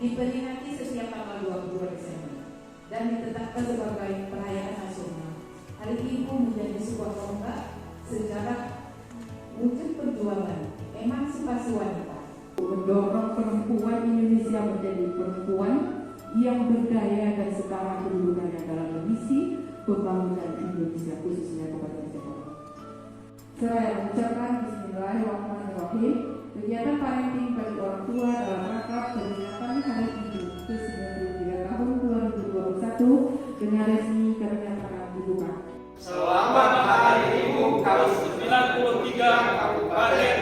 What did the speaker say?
diperingati setiap tanggal 22 Desember dan ditetapkan sebagai perayaan nasional. Hari Ibu menjadi sebuah tonggak sejarah wujud perjuangan emansipasi wanita, mendorong perempuan Indonesia menjadi perempuan yang berdaya dan setara kedudukannya dalam misi pembangunan Indonesia, khususnya Kabupaten Jepara. Saya mengucapkan Bismillahirrahmanirrahim. Kegiatan parenting bagi orang tua dalam rangka peringatan Hari Ibu ke-93 tahun 2021 dengan resmi kami nyatakan dibuka. Selamat Hari Ibu ke-93 Kabupaten